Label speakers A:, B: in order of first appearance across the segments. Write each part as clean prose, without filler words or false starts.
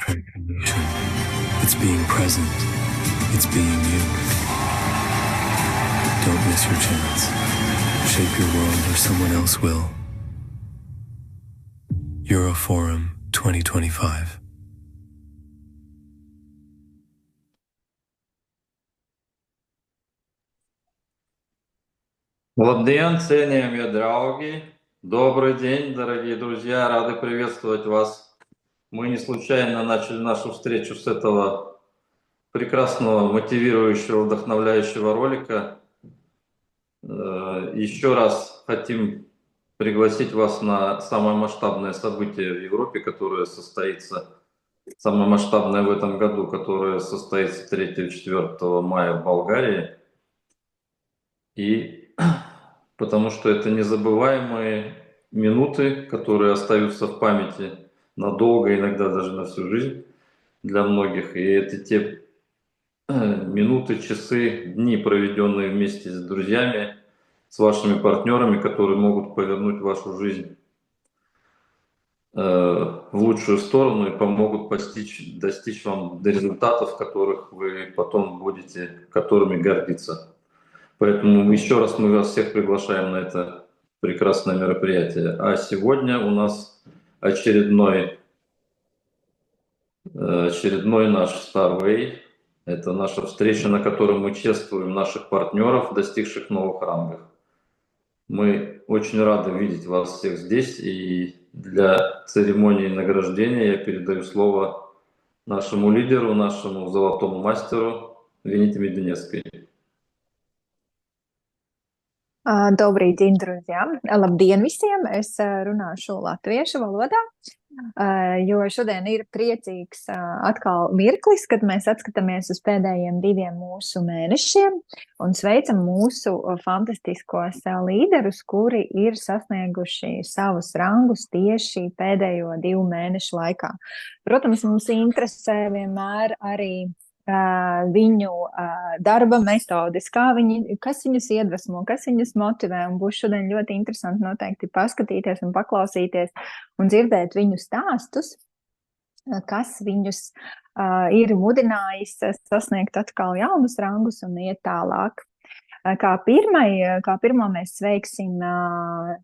A: transformation. It's being present. It's being you. Don't miss your chance. Shape your world or someone else will. Euroforum 2025.
B: Labdien, cienījamie drauги! Добрый день, дорогие друзья! Рады приветствовать вас. Мы не случайно начали нашу встречу с этого прекрасного, мотивирующего, вдохновляющего ролика. Еще раз хотим пригласить вас на самое масштабное событие в Европе, которое состоится, самое масштабное в этом году, которое состоится 3-4 мая в Болгарии. И потому что это незабываемые минуты, которые остаются в памяти надолго, иногда даже на всю жизнь для многих. И это те минуты, часы, дни, проведенные вместе с друзьями, с вашими партнерами, которые могут повернуть вашу жизнь в лучшую сторону и помогут достичь вам результатов, которых вы потом будете, которыми гордиться. Поэтому еще раз мы вас всех приглашаем на это прекрасное мероприятие. А сегодня у нас очередной наш Starway. Это наша встреча, на которой мы чествуем наших партнеров, достигших новых рангов. Мы очень рады видеть вас всех здесь. И для церемонии награждения я передаю слово нашему лидеру, нашему золотому мастеру Вените Мединецкой.
C: Добрый день, друзья! Labdien visiem! Es runāšu latviešu valodā, jo šodien ir priecīgs atkal mirklis, kad mēs atskatāmies uz pēdējiem 2 mūsu mēnešiem un sveicam mūsu fantastiskos līderus, kuri ir sasnieguši savus rangus tieši pēdējo 2 mēnešu laikā. Protams, mums interesē vienmēr arī viņu darba metodes, kas viņus iedvesmo, kas viņus motivē, un būs šodien ļoti interesanti noteikti paskatīties un paklausīties un dzirdēt viņu stāstus, kas viņus ir mudinājis sasniegt atkal jaunus rangus un iet tālāk. Kā pirmo mēs sveiksim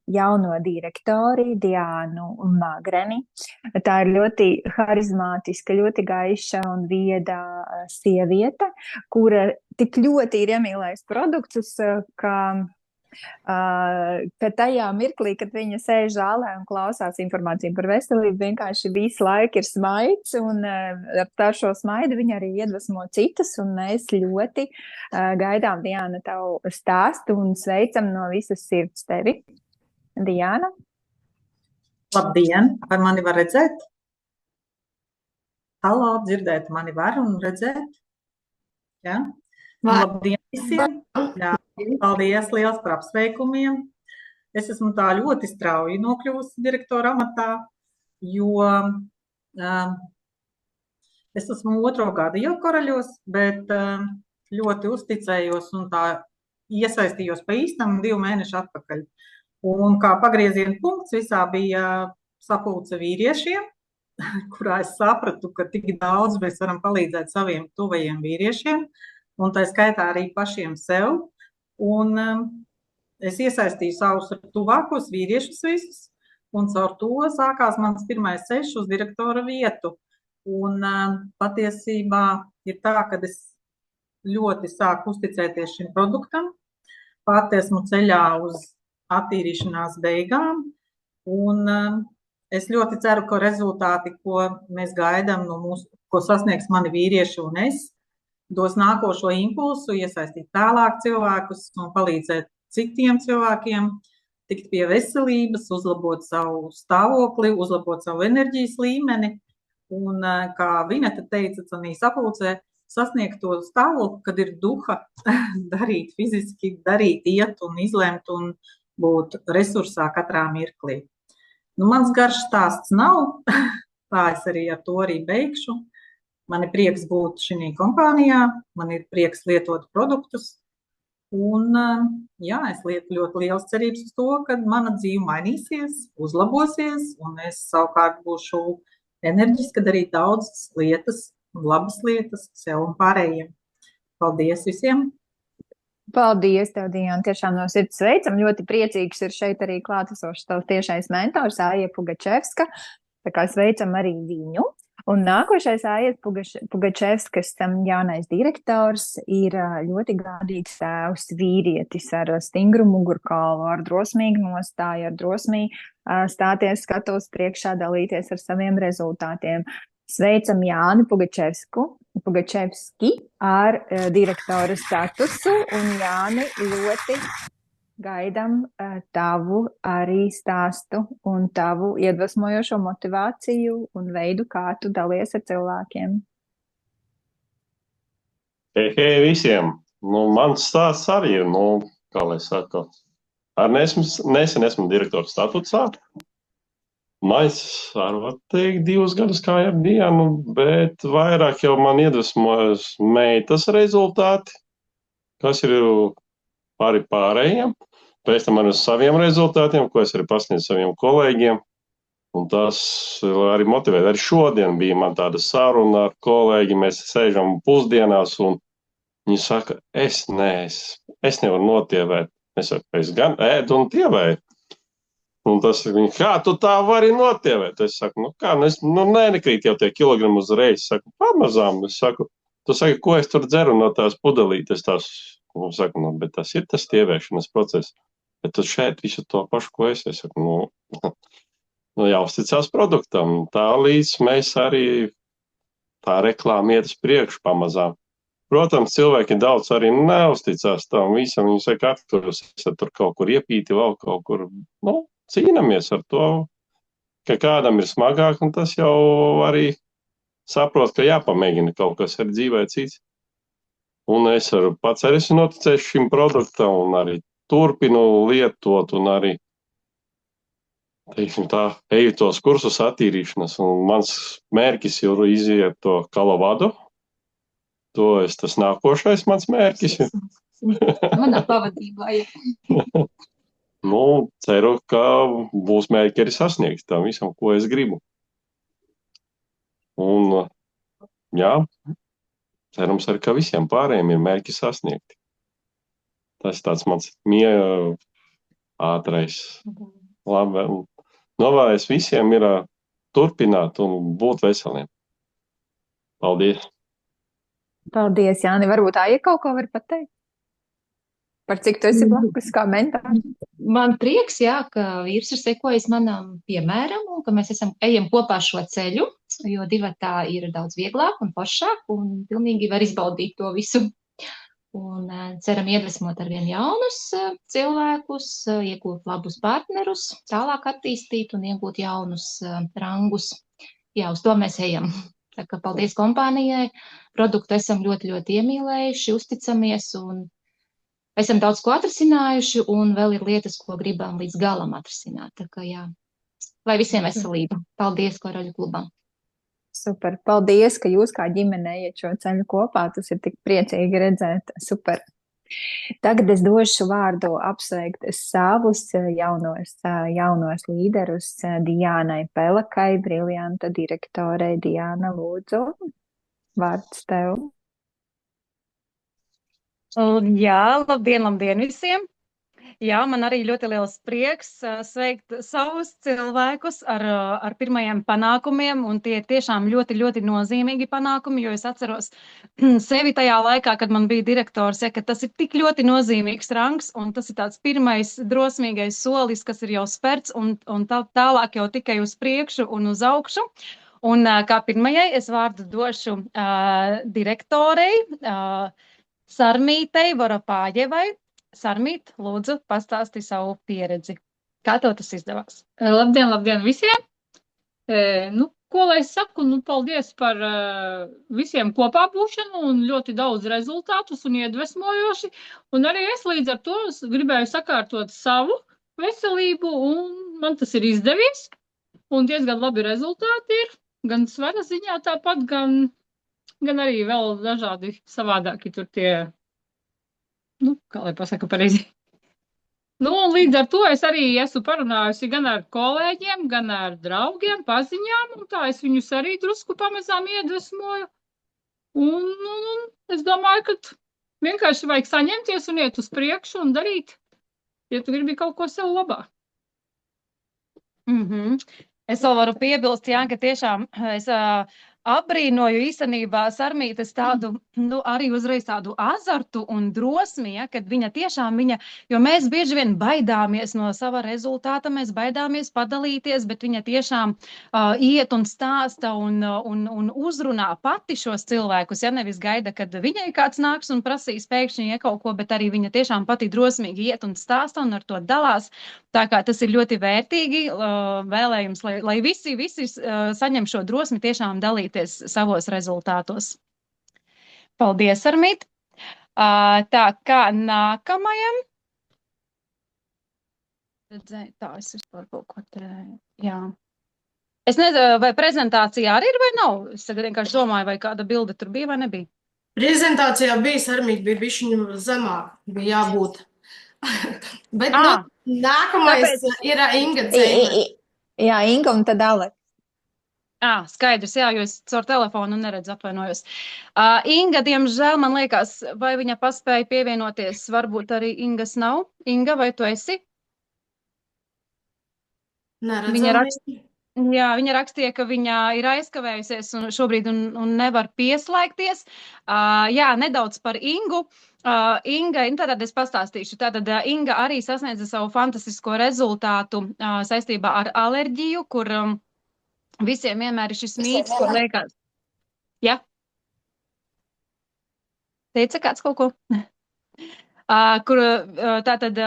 C: jauno direktori Diānu Magreni. Tā ir ļoti harizmātiska, ļoti gaiša un vieda sieviete, kura tik ļoti ir iemīlējusi produktus, ka tajā mirklī, kad viņa sēž zālē un klausās informāciju par veselību, vienkārši visu laiku ir smaids, un ar šo smaidu viņa arī iedvesmo citus, un mēs ļoti gaidām, Diāna, tavu stāstu un sveicam no visas sirds tevi. Diāna?
D: Labdien! Vai mani var redzēt? Halo, dzirdēt mani var un redzēt? Ja? Labdien visiem! Jā, paldies liels par apsveikumiem. Es esmu tā ļoti strauji nokļuvusi direktora amatā, jo es esmu 2. gadu jau Koraļos, bet ļoti uzticējos un tā iesaistījos pa īstam 2 mēnešu atpakaļ. Un kā pagrieziena punkts visā bija sapulce vīriešiem, kurā es sapratu, ka tik daudz mēs varam palīdzēt saviem tuvajiem vīriešiem, un tā skaitā arī pašiem sev. Un es iesaistīju savus tuvākos vīriešus visus, un caur to sākās mans pirmais ceļš uz direktora vietu. Un patiesībā ir tā, ka es ļoti sāku uzticēties šim produktam, pat esmu ceļā uz attīrīšanās beigām, un es ļoti ceru, ka rezultāti, ko mēs gaidām no mūsu, ko sasniegs mani vīrieši un es, dos nākošo impulsu, iesaistīt tālāk cilvēkus un palīdzēt citiem cilvēkiem tikt pie veselības, uzlabot savu stāvokli, uzlabot savu enerģijas līmeni un, kā Vineta teica, sapulcē, sasniegt to stāvokli, kad ir duha darīt fiziski, darīt, iet un izlemt un būt resursā katrā mirklī. Nu, mans garš stāsts nav, tā es arī ar to arī beigšu. Man ir prieks būt šī kompānijā, man ir prieks lietot produktus, un jā, es lieku ļoti liels cerības uz to, ka mana dzīve mainīsies, uzlabosies, un es savukārt būšu enerģiski darīt daudzas lietas, labas lietas sev un pārējiem. Paldies visiem!
C: Paldies, tev, Diana. Tiešām no sirds sveicam. Ļoti priecīgs ir šeit arī klātesošs tavs tiešais mentors, Aija Pugačevska. Tā kā sveicam arī viņu. Un nākošais Aijas Pugačevskas jaunais direktors ir ļoti gādīgs tēvs vīrietis ar stingru mugurkaulu, ar drosmīgu nostāju, ar drosmīgi stāties skatos priekšā, dalīties ar saviem rezultātiem. Sveicam Jāni Pugačevski ar direktora statusu, un Jāni, ļoti gaidam tavu arī stāstu un tavu iedvesmojošo motivāciju un veidu, kā tu dalies ar cilvēkiem.
E: Hei visiem! Mans stāsts arī ir, kā lai saka, nesen esmu direktora statusā. Es varu teikt 2 gadus kā ar Dianu, bet vairāk jau man iedvesmojas meitas rezultāti, kas ir pārējiem. Pēc tam man uz saviem rezultātiem, ko es arī pasniedzu saviem kolēģiem. Un tas arī motivē. Arī šodien bija man tāda saruna ar kolēģi. Mēs sēžam pusdienās un viņi saka, es nevaru notievēt. Es saku, es gan ēdu un tievēju. Un tas ir viņi, kā tu tā vari notievēt? Es saku, nekrīt jau tie kilogrami uzreiz. Es saku, pamazām. Es saku, tu saki, ko es tur dzeru no tās pudelītes? Un saku, bet tas ir tas tievēšanas process. Bet tu šeit visu to pašu, ko es saku, jāuzticās produktam. Tā līdz mēs arī tā reklāma iet uz priekšu pamazām. Protams, cilvēki daudz arī neuzticās tam visam. Viņi saka, atkuros, esat tur kaut kur iepīti, vēl kaut kur, cīnamies ar to, ka kādam ir smagāk, un tas jau arī saprot, ka jāpamēģina kaut kas ar dzīvē cits. Un es pats arī esmu noticējis šim produktam un arī turpinu lietot un arī, teiksim tā, eju tos kursus attīrīšanas. Un mans mērķis ir iziet to Kalovadu. Tas nākošais mans mērķis.
F: Manā pavadībā, jā.
E: Ceru, ka būs mērķi arī sasniegts tam visam, ko es gribu. Un, cerams arī, ka visiem pārējiem ir mērķi sasniegti. Tas tāds mans ātrais. Labi. Novēlējums visiem ir turpināt un būt veseliem. Paldies!
C: Paldies, Jāni. Varbūt Aija kaut ko var pateikt? Par cik tu esi blakus kā mentāri?
F: Man prieks, ka vīrs ir sekojis manam piemēram un ka mēs ejam kopā šo ceļu, jo divatā ir daudz vieglāk un foršāk un pilnīgi var izbaudīt to visu. Un ceram iedvesmot arvien jaunus cilvēkus, iegūt labus partnerus, tālāk attīstīt un iegūt jaunus rangus. Jā, uz to mēs ejam. Tā kā paldies kompānijai. Produktu esam ļoti, ļoti iemīlējuši, uzticamies un esam daudz ko atrisinājuši un vēl ir lietas, ko gribam līdz galam atrisināt. Tā kā lai visiem veselība. Paldies Koroļu klubam.
C: Super. Paldies, ka jūs kā ģimene ejat šo ceļu kopā. Tas ir tik priecīgi redzēt. Super. Tagad es došu vārdu apsveikt savus jaunos līderus Diānai Pelakai, briljanta direktorei. Diāna, lūdzu, vārds tev.
G: Jā, labdien visiem! Jā, man arī ļoti liels prieks sveikt savus cilvēkus ar pirmajiem panākumiem, un tie tiešām ļoti, ļoti nozīmīgi panākumi, jo es atceros sevi tajā laikā, kad man bija direktors, ka tas ir tik ļoti nozīmīgs rangs, un tas ir tāds pirmais drosmīgais solis, kas ir jau sperts, un tālāk jau tikai uz priekšu un uz augšu. Un kā pirmajai es vārdu došu direktorei Sarmītei Voropājevai. Sarmīt, lūdzu, pastāsti savu pieredzi. Kā tev tas izdevās?
H: Labdien visiem! Ko lai es saku? Paldies par visiem kopā būšanu un ļoti daudz rezultātus un iedvesmojoši. Un arī es līdz ar to gribēju sakārtot savu veselību un man tas ir izdevies. Un diezgan labi rezultāti ir. Gan svara ziņā tāpat, gan arī vēl dažādi savādāki tur tie. Kā lai pasaka pareizi? Nu, un līdz ar to es arī esmu parunājusi gan ar kolēģiem, gan ar draugiem, paziņām, un tā es viņus arī drusku pamazām iedvesmoju. Un es domāju, ka vienkārši vajag saņemties un iet uz priekšu un darīt, ja tu gribi kaut ko sev labā.
G: Es vēl varu piebilst, jā, ka tiešām es apbrīnoju īstenībā Sarmītes tādu, arī uzreiz tādu azartu un drosmi, ja, kad viņa tiešām, jo mēs bieži vien baidāmies no sava rezultāta, mēs baidāmies padalīties, bet viņa tiešām iet un stāsta un uzrunā pati šos cilvēkus, ja nevis gaida, kad viņai kāds nāks un prasīs pēkšņi kaut ko, bet arī viņa tiešām pati drosmīgi iet un stāsta un ar to dalās. Tā kā tas ir ļoti vērtīgi, vēlējums, lai visi saņem šo drosmi tiešām dalīties savos rezultātos. Paldies, Armīt! Tā kā nākamajam. Tā, es vispār kaut ko te, jā. Es nezinu, vai prezentācijā arī ir vai nav? Es tagad vienkārši domāju, vai kāda bilde tur bija vai nebija.
I: Prezentācijā bija, Armīt, bija bišķiņu zemāk, bija jābūt. Bet nākamais ir Inga Dzēma.
C: Jā, Inga un tad Aleks.
G: Skaidrs, jā, jo es caur telefonu neredzu, atvainojos. Inga, diemžēl, man liekas, vai viņa paspēja pievienoties, varbūt arī Ingas nav. Inga, vai tu esi?
I: Neredzam.
G: Viņa rakstīja, ka viņa ir aizkavējusies un šobrīd un nevar pieslēgties. Jā, nedaudz par Ingu. Inga, tātad es pastāstīšu. Tātad Inga arī sasniedza savu fantastisko rezultātu saistībā ar alerģiju, kur visiem vienmēr ir šis mīts, kur liekas. Jā? Teica kāds kaut ko? Kur tātad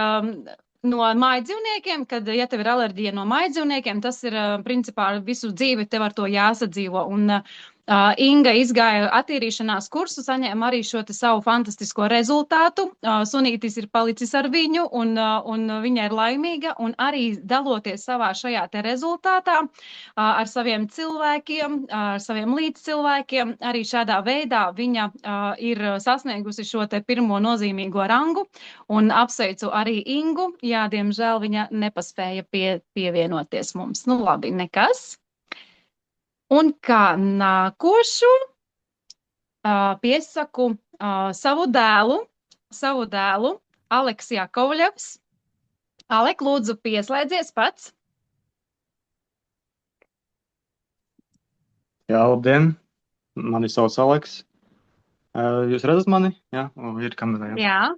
G: no mājdzīvniekiem, kad, ja tev ir alerģija no mājdzīvniekiem, tas ir, principā, visu dzīvi tev ar to jāsadzīvo. Un Inga izgāja attīrīšanās kursu, saņēma arī šo te savu fantastisko rezultātu. Sunītis ir palicis ar viņu, un viņa ir laimīga, un arī daloties savā šajā te rezultātā ar saviem cilvēkiem, ar saviem līdzcilvēkiem, arī šādā veidā viņa ir sasniegusi šo te pirmo nozīmīgo rangu, un apsveicu arī Ingu. Jā, diemžēl viņa nepaspēja pievienoties mums. Nu labi, nekas. Un kā nākošu piesaku savu dēlu, Aleks Jakovļevs. Alek, lūdzu, pieslēdzies pats.
J: Jā, labdien. Mani sauc Aleks. Jūs redzat mani? Jā, ir kamerā.
G: Jā.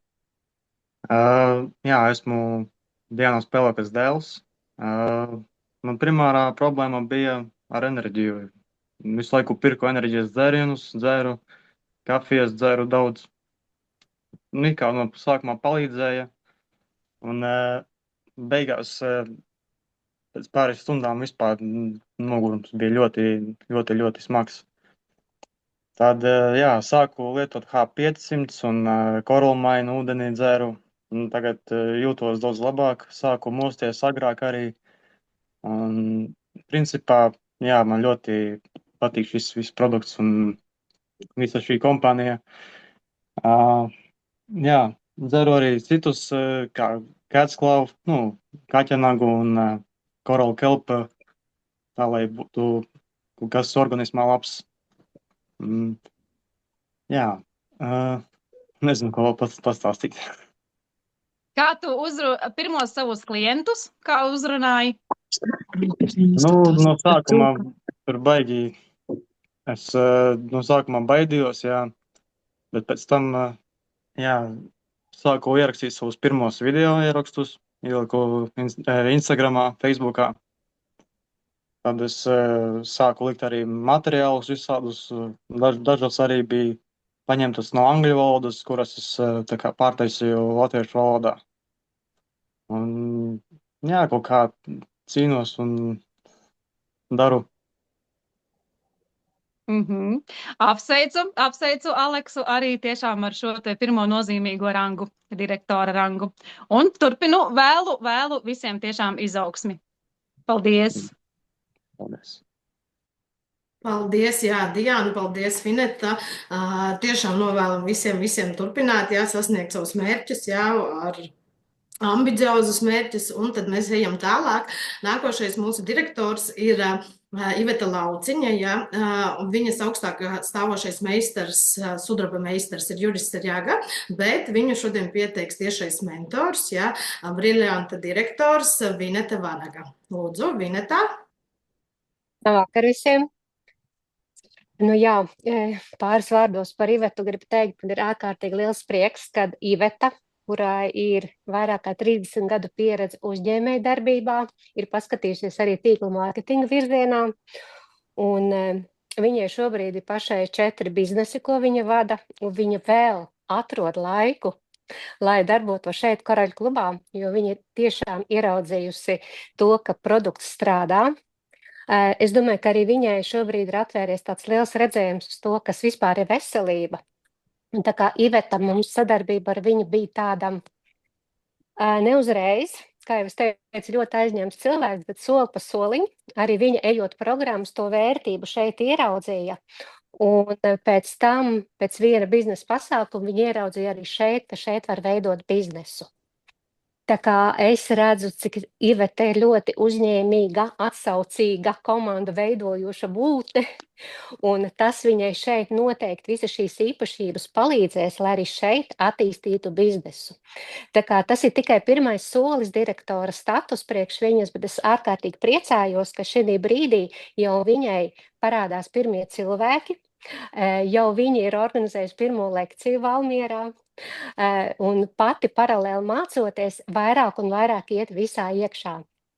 J: Jā, esmu Dianas Pelekas dēls. Man primārā problēma bija ar enerģiju. Visu laiku pirku enerģijas dzērienus, dzēru kafijas, dzēru daudz. Kā no sākumā palīdzēja. Un beigās pēc pāris stundām vispār nogurums bija ļoti smags. Tad, jā, sāku lietot H500 un koralmainu ūdenī dzēru. Un tagad jūtos daudz labāk, sāku mosties agrāk arī. Un principā, jā, man ļoti patīk šis produkts un visa šī kompānija. Jā, dzeru arī citus, kā Catsclaw, kaķenagu un Coral Kelp, tā lai būtu kaut kas organismā labs. Jā, nezinu, ko pastāstīt.
G: Kā tu pirmos savus klientus, kā uzrunāji?
J: No sākumā tur baigi, es no sākumā baidījos, jā, bet pēc tam, jā, sāku ierakstīt savus pirmos video ierakstus, ieliku Instagramā, Facebookā. Tad es sāku likt arī materiālus visādus, dažos arī bija paņemtas no angļu valodas, kuras es tā kā pārtaisīju latviešu valodā. Un, jā, kaut kā cīnos un daru.
G: Apsveicu Aleksu arī tiešām ar šo te pirmo nozīmīgo rangu, direktora rangu. Un turpinu vēlu visiem tiešām izaugsmi. Paldies!
J: Paldies!
I: Paldies, jā, Diana, paldies, Fineta. Tiešām novēlam visiem turpināt, jā, sasniegt savus mērķus, jā, ar ambiciozus mērķus, un tad mēs ejam tālāk. Nākošais mūsu direktors ir Iveta Lauciņa, ja, viņas augstāk stāvošais meistars, sudraba meistars ir Juris Serjaga, bet viņu šodien pieteiks tiešais mentors, ja, briljanta direktors Vineta Vanaga. Lūdzu, Vineta.
K: Labvakar visiem! Nu jā, pāris vārdos par Ivetu gribu teikt, man ir ārkārtīgi liels prieks, kad Iveta, kurai ir vairāk kā 30 gadu pieredze uzņēmēju darbībā, ir paskatījusies arī tīkla mārketinga virzienā, un viņai šobrīd ir pašai 4 biznesi, ko viņa vada, un viņa vēl atrod laiku, lai darbotos šeit Karaļu klubā, jo viņa ir tiešām ieraudzījusi to, ka produkts strādā. Es domāju, ka arī viņai šobrīd ir atvērties tāds liels redzējums uz to, kas vispār ir veselība. Un tā kā Iveta mums sadarbība ar viņu bija tāda neuzreiz, kā jau es teicu, ļoti aizņemts cilvēks, bet soli pa soliņu, arī viņa ejot programmas to vērtību šeit ieraudzīja. Un pēc tam, pēc viena biznesa pasākuma, viņa ieraudzīja arī šeit, ka šeit var veidot biznesu. Tā kā es redzu, cik Iveta ir ļoti uzņēmīga, atsaucīga, komandu veidojoša būtne, un tas viņai šeit noteikti visas šīs īpašības palīdzēs, lai arī šeit attīstītu biznesu. Tā kā tas ir tikai pirmais solis direktora status priekš viņas, bet es ārkārtīgi priecājos, ka šī brīdī jau viņai parādās pirmie cilvēki, jau viņa ir organizējusi pirmo lekciju Valmierā, un pati paralēli mācoties vairāk un vairāk iet visā iekšā.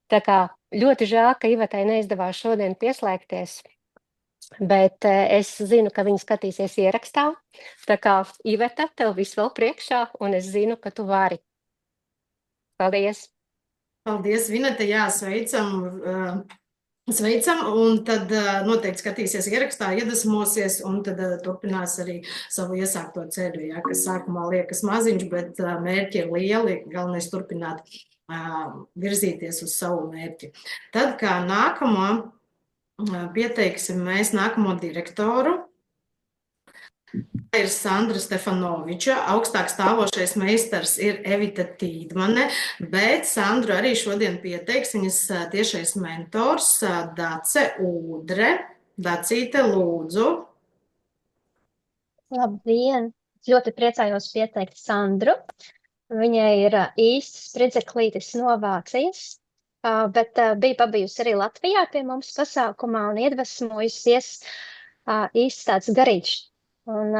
K: Tā kā ļoti žēl, ka Ivetai neizdevās šodien pieslēgties, bet es zinu, ka viņa skatīsies ierakstā. Tā kā Iveta, tev viss vēl priekšā, un es zinu, ka tu vari. Paldies!
I: Paldies, Vineta, jā, sveicam, un tad noteikti skatīsies ierakstā, iedvesmosies, un tad turpinās arī savu iesākto ceļu, ja, kas sākumā liekas maziņš, bet mērķi ir lieli, galvenais turpināt virzīties uz savu mērķi. Tad, kā nākamo, pieteiksim mēs nākamo direktoru, ir Sandra Stefanoviča, augstāk stāvošais meistars ir Evita Tīdmane, bet Sandru arī šodien pieteiks viņas tiešais mentors Dace Ūdre. Dacīte, lūdzu.
L: Labdien! Ļoti priecājos pieteikt Sandru. Viņai ir īsts spridzeklītis no Vācijas, bet bija pabijusi arī Latvijā pie mums pasākumā un iedvesmojusies īsts tāds garīgs. Un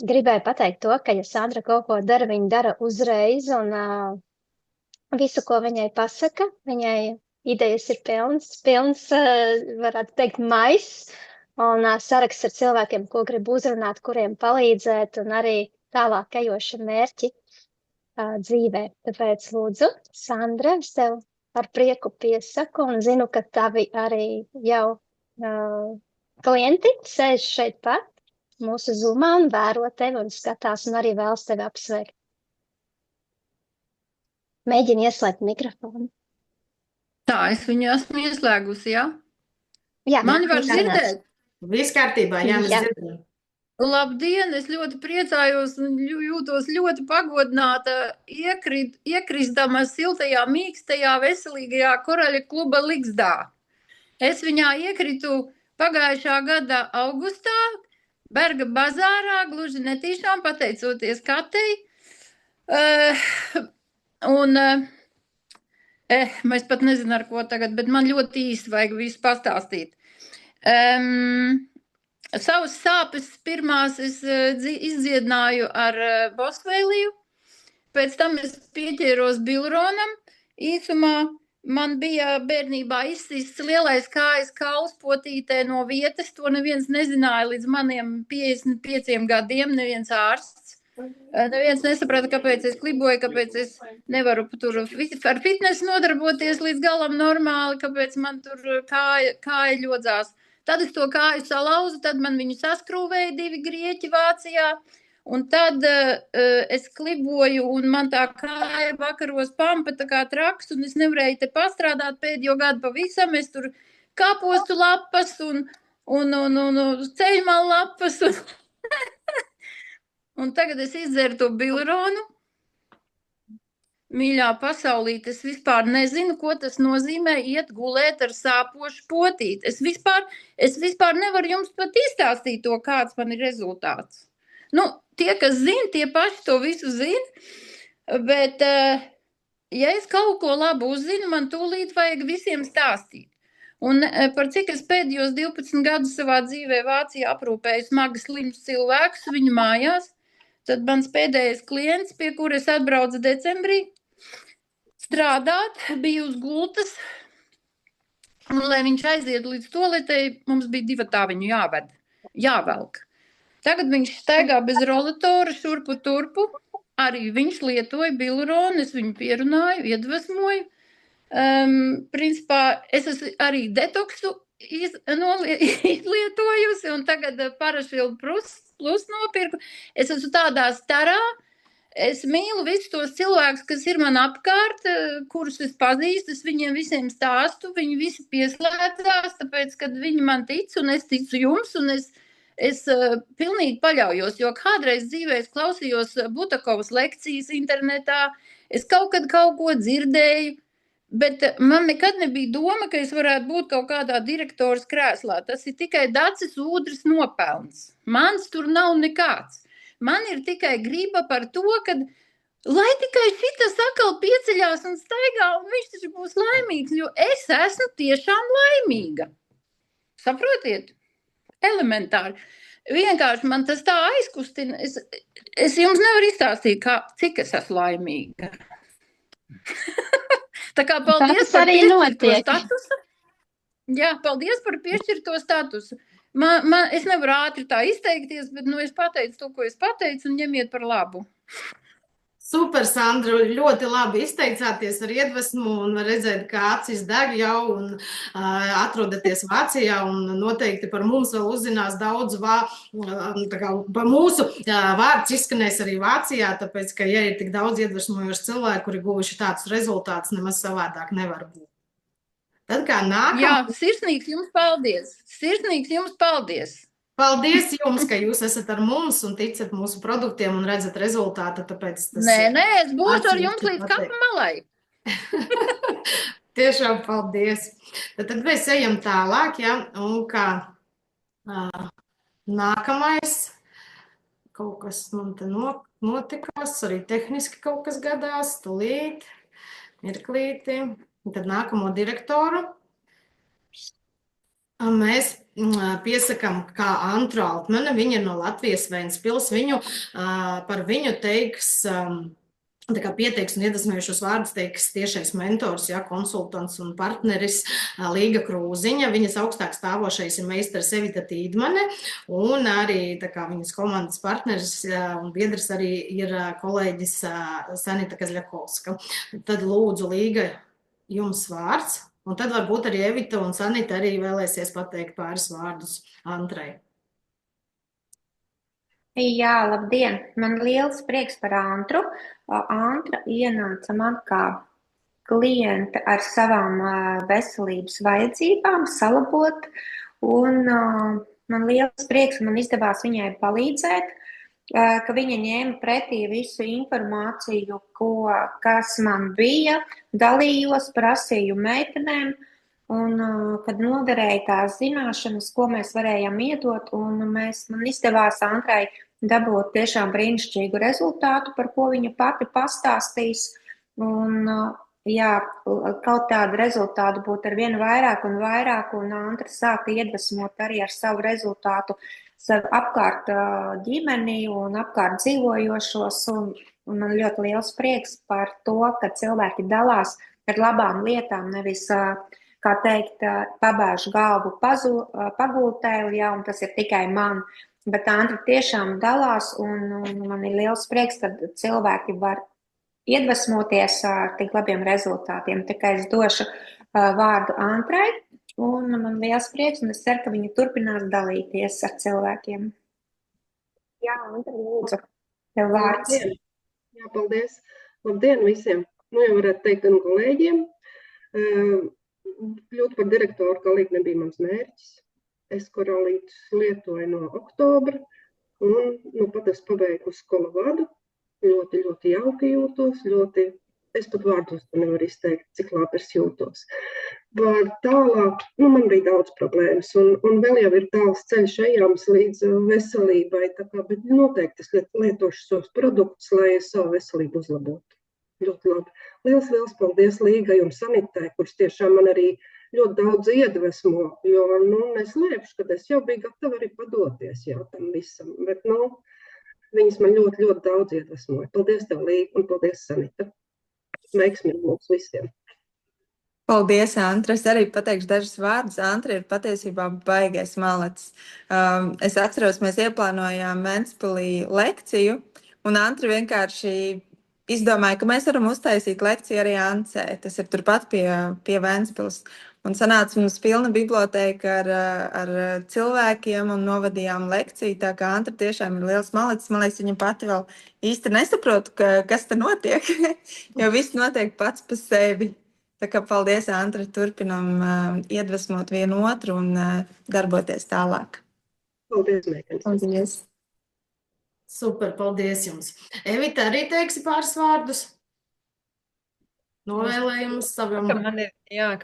L: gribēju pateikt to, ka ja Sandra kaut ko dara, viņa dara uzreiz, un visu, ko viņai pasaka, viņai idejas ir pilns, varētu teikt, maiss, un saraksts ar cilvēkiem, ko grib uzrunāt, kuriem palīdzēt, un arī tālāk ejoša mērķi dzīvē. Tāpēc lūdzu, Sandra, es tev ar prieku piesaku, un zinu, ka tavi arī jau klienti sēž šeit pat, mūsu Zoomā un vēro tevi un skatās un arī vēlas tevi apsveikt. Mēģini ieslēgt mikrofonu.
M: Tā, es viņu esmu ieslēgusi, jā?
L: Jā.
M: Mani var dzirdēt?
I: Viss kārtībā, jā, mēs dzirdam.
M: Labdien, es ļoti priecājos un jūtos ļoti pagodināta iekristama siltajā, mīkstajā, veselīgajā Koraļa kluba Ligzdā. Es viņā iekritu pagājušā gada augustā, Berga bazārā, gluži netīšām pateicoties Katei. Mēs pat nezinu, ar ko tagad, bet man ļoti īsti vajag visu pastāstīt. Savas sāpes pirmās es izdziedināju ar Bosvēliju, pēc tam es pieķēros Bilronam. Īsumā man bija bērnībā izsists lielais kājas kauls potītē no vietas, to neviens nezināja līdz maniem 55 gadiem, neviens ārsts. Neviens nesaprata, kāpēc es kliboju, kāpēc es nevaru tur ar fitnesu nodarboties līdz galam normāli, kāpēc man tur kāja ļodzās. Tad es to kāju salauzu, tad man viņu saskrūvēja 2 grieķi Vācijā, un tad es kliboju, un man tā kāja vakaros pampa tā kā traks, un es nevarēju te pastrādāt pēdējo gadu pavisam, es tur kāpostu lapas un ceļmalu lapas, un tagad es izdzeru to bilronu, mīļā pasaulīt, es vispār nezinu, ko tas nozīmē iet gulēt ar sāpošu potīti. Es vispār nevaru jums pat izstāstīt to, kāds man ir rezultāts. Nu, tie, kas zina, tie paši to visu zina, bet, ja es kaut ko labu uzzinu, man tūlīt vajag visiem stāstīt. Un par cik es pēdējos 12 gadus savā dzīvē Vācijā aprūpēju smagi slimus cilvēkus viņu mājās, tad mans pēdējais klients, pie kura es atbraucu decembrī, strādāt, bija uz gultas, un, lai viņš aiziet līdz toaletei, mums bija divatā viņu jāvelk. Tagad viņš staigā bez rolatora šurpu turpu, arī viņš lietoja biluronu, es viņu pierunāju, iedvesmoju. Principā es esmu arī detoksu izlietojusi, un tagad Parašvilu plus nopirku. Es esmu tādā starā. Es mīlu visus tos cilvēkus, kas ir man apkārt, kurus es pazīstu, es viņiem visiem stāstu, viņi visi pieslēdzās, tāpēc, kad viņi man tic, un es ticu jums, un es pilnīgi paļaujos, jo kādreiz dzīvē es klausījos Butakovas lekcijas internetā, es kaut ko dzirdēju, bet man nekad nebija doma, ka es varētu būt kaut kādā direktoras krēslā. Tas ir tikai Dacis Ūdras nopelns. Mans tur nav nekāds. Man ir tikai griba par to, ka lai tikai šitas atkal pieceļās un staigā, un viņš taču būs laimīgs, jo es esmu tiešām laimīga. Saprotiet? Elementāri. Vienkārši man tas tā aizkustina. Es jums nevaru izstāstīt, cik es esmu laimīga. Tā kā paldies par piešķirto statusu. Jā, paldies par piešķirto statusu. Es nevaru ātri tā izteikties, bet es pateicu to, ko es pateicu, un ņemiet par labu.
I: Super, Sandra, ļoti labi izteicāties ar iedvesmu un var redzēt, kā acis deg jau un atrodaties Vācijā un noteikti par mums vēl uzzinās daudz, mūsu vārds izskanēs arī Vācijā, tāpēc, ka ja ir tik daudz iedvesmojoši cilvēki, kuri guvuši tādus rezultātus, nemaz savādāk nevar būt. Tad kā nākamā.
M: Jā, sirsnīgs jums paldies. Sirsnīgs jums paldies.
I: Paldies jums, ka jūs esat ar mums un ticat mūsu produktiem un redzat rezultātu, tāpēc tas...
M: Nē, es būšu ar jums līdz kapa malai.
I: Tiešām paldies. Tad mēs ejam tālāk, ja, un kā nākamais kaut kas man te notikās, arī tehniski kaut kas gadās, tūlīt, mirklīti. Tad nākamo direktoru mēs piesakam kā Antru Altmane, viņa ir no Latvijas Ventspils, par viņu teiks, tā kā pieteiks un iedvesmojošos vārdus teiks tiešais mentors, ja, konsultants un partneris Līga Krūziņa, viņas augstāk stāvošais ir meistars Evita Tīdmane, un arī tā kā viņas komandas partneris un biedrs arī ir kolēģis Sanita Kazļakovska. Tad lūdzu, Līga, jums vārds, un tad varbūt arī Evita un Sanita arī vēlēsies pateikt pāris vārdus Antrai.
N: Jā, labdien! Man liels prieks par Antru. Antra ienāca man kā kliente ar savām veselības vajadzībām salabot, un man liels prieks, man izdevās viņai palīdzēt, ka viņa ņēma pretī visu informāciju, kas man bija, dalījos, prasīju meitenēm, un kad noderēja tās zināšanas, ko mēs varējām iedot, un man izdevās Antrai dabūt tiešām brīnišķīgu rezultātu, par ko viņa pati pastāstīs, un jā, kaut tādu rezultātu būtu ar vienu vairāk, un Antra sāka iedvesmot arī ar savu rezultātu sev apkārt ģimeni un apkārt dzīvojošos, un man ļoti liels prieks par to, ka cilvēki dalās ar labām lietām, nevis, kā teikt, pabēž galvu pagultē, ja, un tas ir tikai man, bet Antra tiešām dalās, un man ir liels prieks, ka cilvēki var iedvesmoties ar tik labiem rezultātiem. Tikai es došu vārdu Antrai, un man liels prieks, un es ceru, ka viņa turpinās dalīties ar cilvēkiem. Jā, Antra, lūdzu, tev vārds.
O: Jā, paldies. Labdien visiem. Jau varētu teikt gan kolēģiem. Kļūt par direktoru galīgi nebija mans mērķis. Es koralītus lietoju no oktobra, un pat es pabeigusi skolu vadu. Ļoti, ļoti jauki jūtos, ļoti Es pat vārdos to nevaru izteikt, cik labi es jūtos. Tālāk, man bija daudz problēmas, un vēl jau ir tāls ceļš ejams līdz veselībai, bet noteikti es lietošu šos produktus, lai savu veselību uzlabotu. Ļoti labi. Liels paldies Līgai un Sanitai, kuras tiešām man arī ļoti daudz iedvesmo, jo, neslēpšu, kad es jau biju gatava arī padoties tam visam, bet, viņas man ļoti daudz iedvesmoja. Paldies tev, Līga, un paldies, Sanita. Veiksmīgi mums visiem.
P: Paldies, Antra. Es arī pateikšu dažus vārdus. Antra ir patiesībā baigais malacis. Es atceros, mēs ieplānojām Ventspilī lekciju, un Antra vienkārši izdomāja, ka mēs varam uztaisīt lekciju arī Ancē. Tas ir turpat pie Ventspils. Un sanāca mums pilna biblioteka ar cilvēkiem un novadījām lekciju. Tā kā Antra tiešām ir liels malicis. Man liekas, viņa pati vēl īsti nesaprotu, kas te notiek, jo viss notiek pats pa sevi. Tā kā paldies, Antra, turpinam iedvesmot vienu otru un darboties tālāk.
O: Paldies, Meikens.
P: Paldies.
I: Super, paldies jums. Evita, arī teiksi pāris vārdus? Novēlējumus savam.
Q: Ka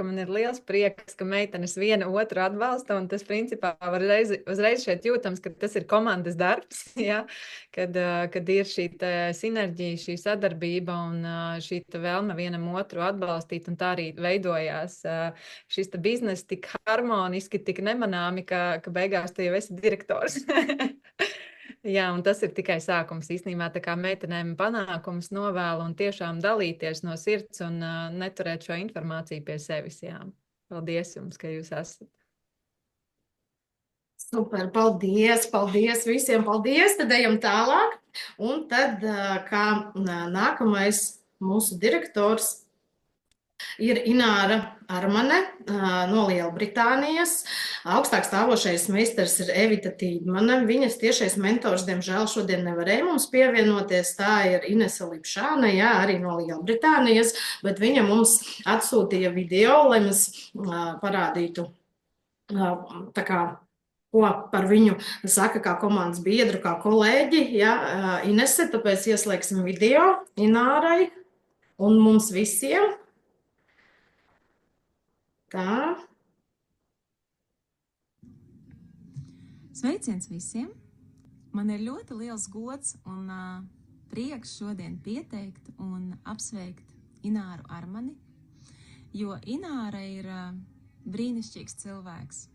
Q: man ir liels prieks, ka meitenes viena otru atbalsta, un tas principā uzreiz šeit jūtams, ka tas ir komandas darbs, kad ir šī sinerģija, šī sadarbība un šī vēlme vienam otru atbalstīt, un tā arī veidojās šis bizness tik harmoniski, tik nemanāmi, ka beigās tu jau esi direktors. Jā, un tas ir tikai sākums īstenībā, tā kā meitenēm panākums novēlu un tiešām dalīties no sirds un neturēt šo informāciju pie sevis. Jā. Paldies jums, ka jūs esat.
I: Super, paldies visiem, paldies. Tad ejam tālāk. Un tad, kā nākamais mūsu direktors ir Ināra Armane no Lielbritānijas. Augstāk stāvošais meistars ir Evita Tīdmane. Viņas tiešais mentors, diemžēl, šodien nevarēja mums pievienoties. Tā ir Inese Lipšāne, arī no Lielbritānijas, bet viņa mums atsūtīja video, lai mēs parādītu ko par viņu saka kā komandas biedru, kā kolēģi. Inese, tāpēc ieslēgsim video Inārai un mums visiem. Tā.
R: Sveiciens visiem! Man ir ļoti liels gods un prieks šodien pieteikt un apsveikt Ināru Armani, jo Ināra ir brīnišķīgs cilvēks.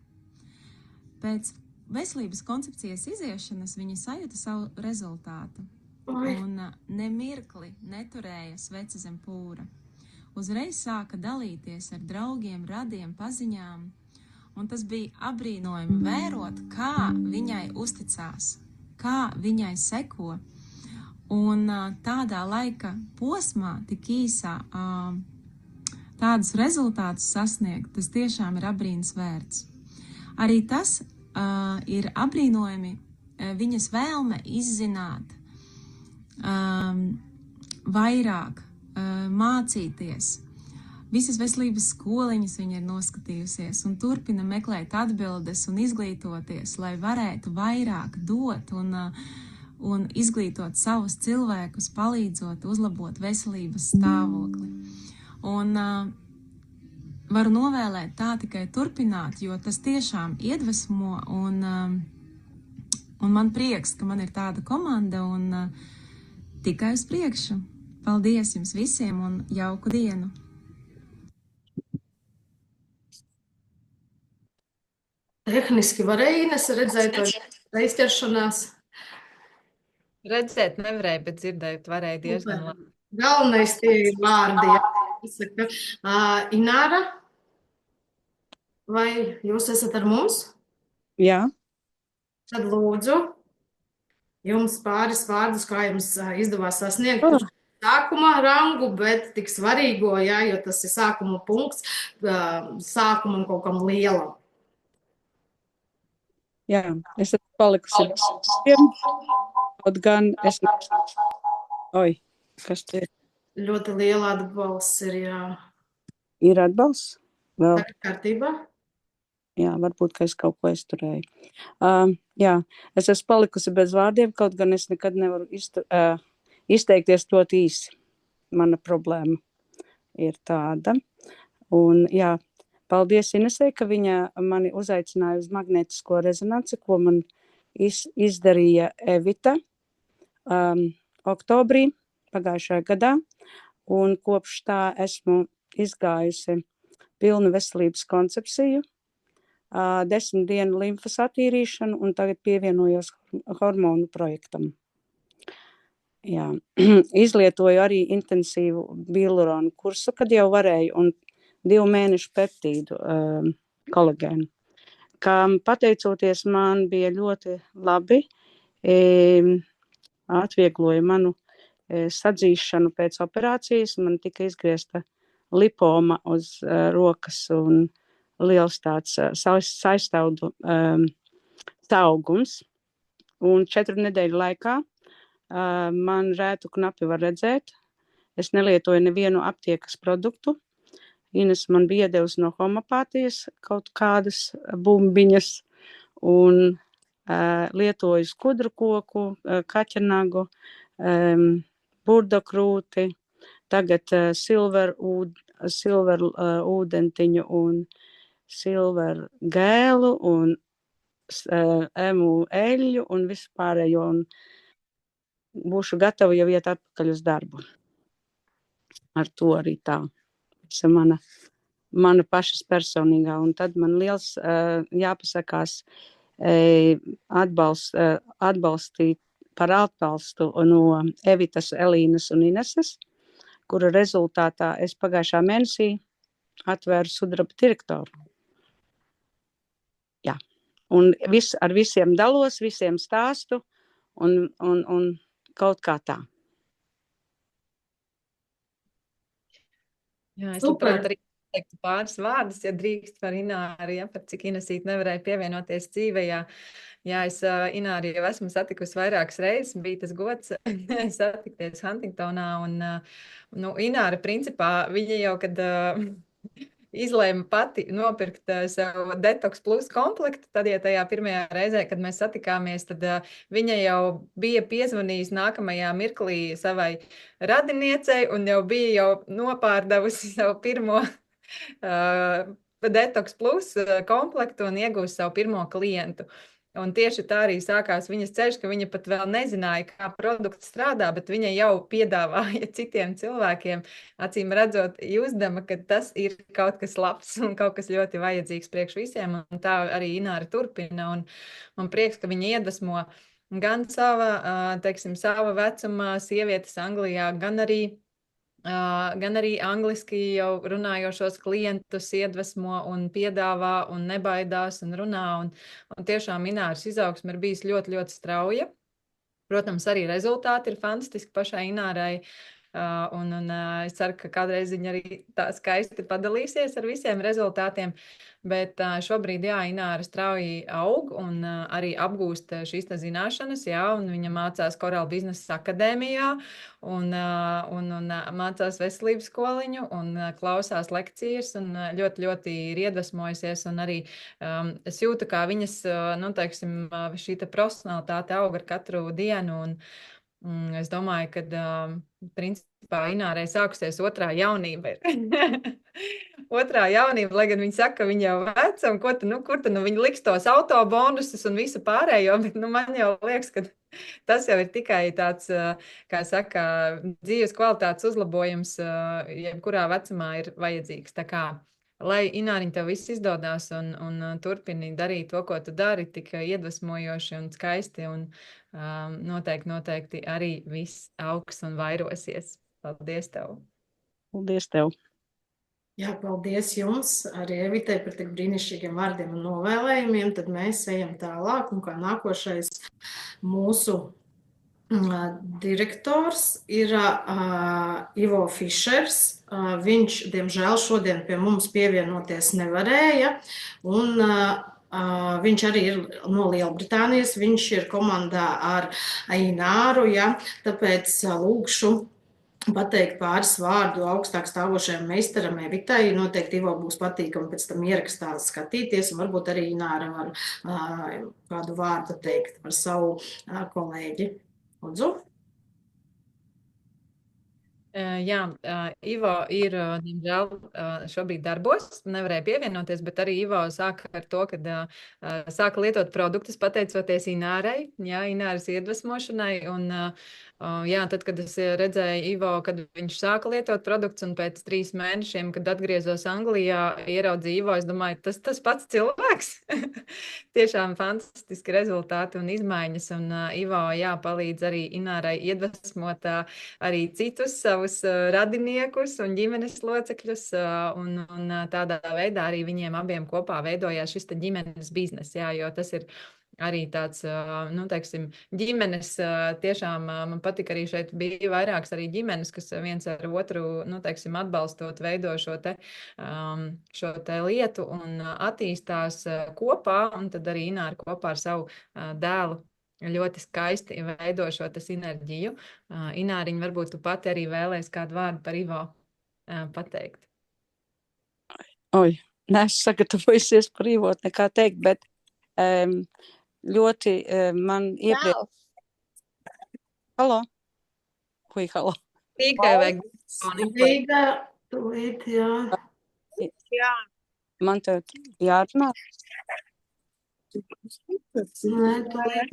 R: Pēc veselības koncepcijas iziešanas viņa sajuta savu rezultātu un nemirkli neturēja sveci zem pūra. Uzreiz sāka dalīties ar draugiem, radiem, paziņām, un tas bija apbrīnojami vērot, kā viņai uzticās, kā viņai seko, un tādā laika posmā, tik īsā, tādus rezultātus sasniegt, tas tiešām ir apbrīnas vērts. Arī tas ir apbrīnojami viņas vēlme izzināt vairāk, mācīties. Visas veselības skoliņas viņa ir noskatījusies un turpina meklēt atbildes un izglītoties, lai varētu vairāk dot un izglītot savus cilvēkus, palīdzot uzlabot veselības stāvokli. Un varu novēlēt tā tikai turpināt, jo tas tiešām iedvesmo un man prieks, ka man ir tāda komanda un tikai uz priekšu. Paldies jums visiem un jauku dienu!
I: Tehniski varēja Inese redzēt aizķeršanās?
Q: Redzēt nevarēja, bet dzirdēt varēja diezgan labi.
I: Galvenais tie ir vārdi. Ināra, vai jūs esat ar mums?
S: Jā.
I: Tad lūdzu, jums pāris vārdus, kā jums izdevās sasniegt sākuma rangu, bet tik svarīgo, jo tas ir sākuma punkts, sākumam kaut kam lielam.
S: Jā, es esmu palikusi kaut gan es... Oi, kas te ir?
I: Ļoti liela atbalsts ir, jā.
S: Ir atbalsts? Vēl?
I: Tā kārtībā?
S: Jā, varbūt, ka es kaut ko izturēju. Jā, es esmu palikusi bez vārdiem, kaut gan es nekad nevaru izteikties ļoti īsi. mana problēma ir tāda. Un, jā, paldies Inesei, ka viņa mani uzaicināja uz magnētisko rezonanci, ko man izdarīja Evita oktobrī pagājušajā gadā. Un kopš tā esmu izgājusi pilnu veselības koncepciju, 10 dienu limfas attīrīšanu un tagad pievienojos hormonu projektam. Jā. Izlietoju arī intensīvu biluronu kursu, kad jau varēju, un 2 mēnešu peptīdu kolagēnu. Kam pateicoties man bija ļoti labi, atviegloja manu sadzīšanu pēc operācijas, man tika izgriezta lipoma uz rokas un liels tāds saistaudu saugums. Un 4 nedēļu laikā man rētu knapi var redzēt. Es nelietoju nevienu aptiekas produktu. Ines man bija iedevusi no homopātijas kaut kādas bumbiņas un lietoju skudru koku, kaķernagu, burdokrūti, tagad silver ūdentiņu un silver gēlu un emu eļļu un visu pārējo, un būšu gatava jau iet atpakaļ uz darbu. Ar to arī tā. Tas ir mana pašas personīgā, un tad man liels jāpasakās atbalstīt par atbalstu no Evitas, Elīnas un Ineses, kura rezultātā es pagājušā mēnesī atvēru sudraba direktoru. Jā. Un ar visiem dalos, visiem stāstu un kaut kā tā.
Q: Jā, es labprāt arī teiktu pāris vārdus, ja drīkst par Ināru, ja, par cik Inesīte nevarēja pievienoties dzīvējā. Jā, es Ināru jau esmu satikusi vairākas reizes, bija tas gods satikties Huntingtonā, un Ināra principā, viņa jau, kad izlēma pati nopirkt sev Detox Plus komplektu, tad, ja tajā pirmajā reizē, kad mēs satikāmies, tad viņa jau bija piezvanījusi nākamajā mirklī savai radiniecei un jau bija nopārdevusi savu pirmo Detox Plus komplektu un iegūst savu pirmo klientu. Un tieši tā arī sākās viņas ceļš, ka viņa pat vēl nezināja, kā produkts strādā, bet viņa jau piedāvāja citiem cilvēkiem, acīm redzot, jūsdama, ka tas ir kaut kas labs un kaut kas ļoti vajadzīgs priekš visiem. Un tā arī Ināra turpina. Un man prieks, ka viņa iedvesmo gan sava vecuma sievietes Anglijā, gan arī angliski jau runājošos klientus iedvesmo un piedāvā un nebaidās un runā. Un tiešām Ināras izaugsme ir bijis ļoti, ļoti strauja. Protams, arī rezultāti ir fantastiski pašai Inārai. Un es ceru, ka kādreiz viņa arī tā skaisti padalīsies ar visiem rezultātiem. Bet šobrīd, jā, Ināra strauji aug un arī apgūst šīs zināšanas, jā, un viņa mācās Coral Business akadēmijā un mācās veselības skoliņu un klausās lekcijas un ļoti, ļoti ir iedvesmojusies. Un arī es jūtu, kā viņas, šī profesionalitāte aug ar katru dienu. Un es domāju, ka principā Inārai sākusies otrā jaunība ir. Otrā jaunība, lai gan viņa saka, ka viņa jau veca, un kur tad viņa liks tos autobonusus un visu pārējo, bet man jau liekas, ka tas jau ir tikai tāds, kā saka, dzīves kvalitātes uzlabojums, jebkurā vecumā ir vajadzīgs. Tā kā, lai Ināriņ tev viss izdodās un turpini darīt to, ko tu dari, tik iedvesmojoši un skaisti, un noteikti arī viss augs un vairosies. Paldies tev!
S: Paldies tev!
I: Jā, paldies jums arī Evitai par tik brīnišķīgiem vārdiem un novēlējumiem. Tad mēs ejam tālāk, un kā nākošais mūsu direktors ir Ivo Fišers. Viņš, diemžēl, šodien pie mums pievienoties nevarēja, un viņš arī ir no Lielbritānijas, viņš ir komandā ar Ināru, ja, tāpēc lūgšu pateikt pāris vārdu augstāk stāvošajam meistaram Evitai. Noteikti Ivo būs patīkami pēc tam ierakstā skatīties, un varbūt arī Ināra var kādu vārdu teikt par savu kolēģi. Lūdzu.
Q: Jā, Ivo ir, diemžēl, šobrīd darbos, nevarēja pievienoties, bet arī Ivo sāka ar to, ka sāka lietot produktus pateicoties Inārai, jā, Ināras iedvesmošanai. Un, jā, tad, kad es redzēju Ivo, kad viņš sāka lietot produktus un pēc 3 mēnešiem, kad atgriezos Anglijā, ieraudzīju Ivo, es domāju, tas pats cilvēks. Tiešām fantastiski rezultāti un izmaiņas. Un Ivo, jā, palīdz arī Inārai iedvesmot arī citus savus radiniekus un ģimenes locekļus, un tādā veidā arī viņiem abiem kopā veidojās šis ģimenes biznes, jā, jo tas ir arī tāds, nu, teiksim, ģimenes, tiešām man patika arī šeit bija vairākas arī ģimenes, kas viens ar otru, nu, teiksim, atbalstot, veido šo te lietu un attīstās kopā, un tad arī Ināra kopā ar savu dēlu ļoti skaisti veido šo sinerģiju. Ināriņa, varbūt tu pati arī vēlēs kādu vārdu par Ivo pateikt.
S: Oi, neesmu sagatavojusies par Ivo nekā teikt, bet ļoti man iepriekš... Halo? Kui halo?
Q: Rīgai vajag.
I: Rīgā, tūlīt, jā.
S: Jā. Man te jārunā?
I: Nē, tūlīt.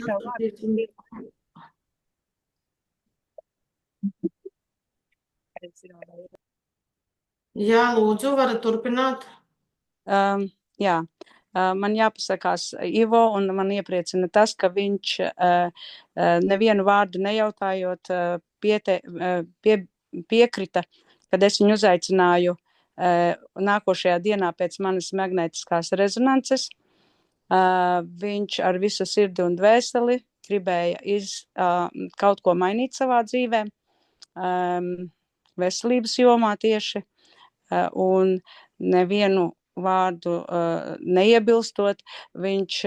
I: Jā, lūdzu, varat turpināt.
S: Jā, man jāpasakās Ivo, un man iepriecina tas, ka viņš nevienu vārdu nejautājot piekrita, kad es viņu uzaicināju nākošajā dienā pēc manas magnētiskās rezonances. Viņš ar visu sirdi un dvēseli gribēja kaut ko mainīt savā dzīvē, veselības jomā tieši, un nevienu vārdu neiebilstot, viņš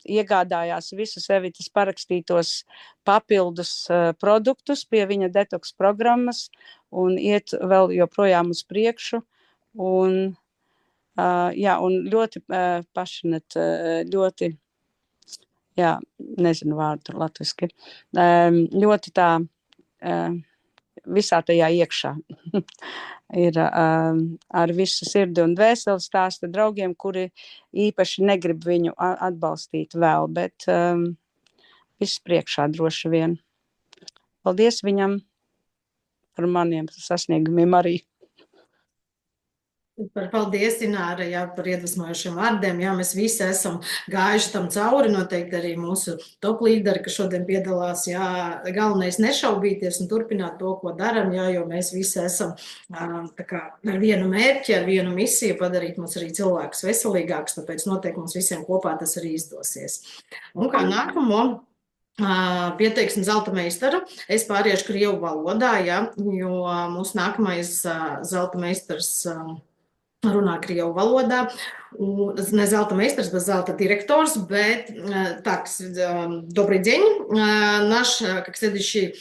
S: iegādājās visus Evitas parakstītos papildus produktus pie viņa detoks programmas un iet vēl joprojām uz priekšu, un jā, un ļoti pašinat, ļoti, jā, nezinu vārdu latviski, ļoti tā visā tajā iekšā ir ar visu sirdi un dvēseli stāsta draugiem, kuri īpaši negrib viņu atbalstīt vēl, bet viss priekšā droši vien. Paldies viņam par maniem sasniegumiem arī.
I: Paldies, Ināra, jā, par iedvesmojošiem vārdiem. Jā, mēs visi esam gājuši tam cauri, noteikti arī mūsu top līderi, kas šodien piedalās. Jā, galvenais nešaubīties un turpināt to, ko daram, jā, jo mēs visi esam tā kā ar vienu mērķi, ar vienu misiju padarīt mums arī cilvēkus veselīgākus, tāpēc noteikti mums visiem kopā tas arī izdosies. Un kā nākamo pieteiksmi zelta meistara, es pāriešu krievu valodā, jā, jo mūsu nākamais zelta meistars runā krievu валода. Не золото мейстерс, bet золото директорс, bet так, добрый день. Наш, как следующий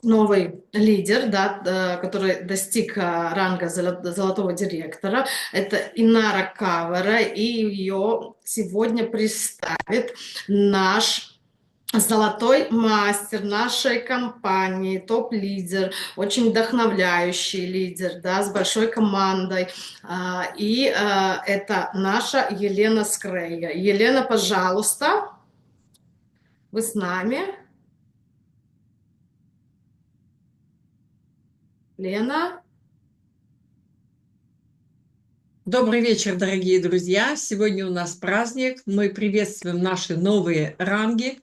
I: новый лидер, да, который достиг ранга золотого директора, это Инара Кавера, и ее сегодня представит наш золотой мастер нашей компании, топ-лидер, очень вдохновляющий лидер, да, с большой командой. И это наша Елена Скрея. Елена, пожалуйста, вы с нами? Лена?
T: Добрый вечер, дорогие друзья. Сегодня у нас праздник. Мы приветствуем наши новые ранги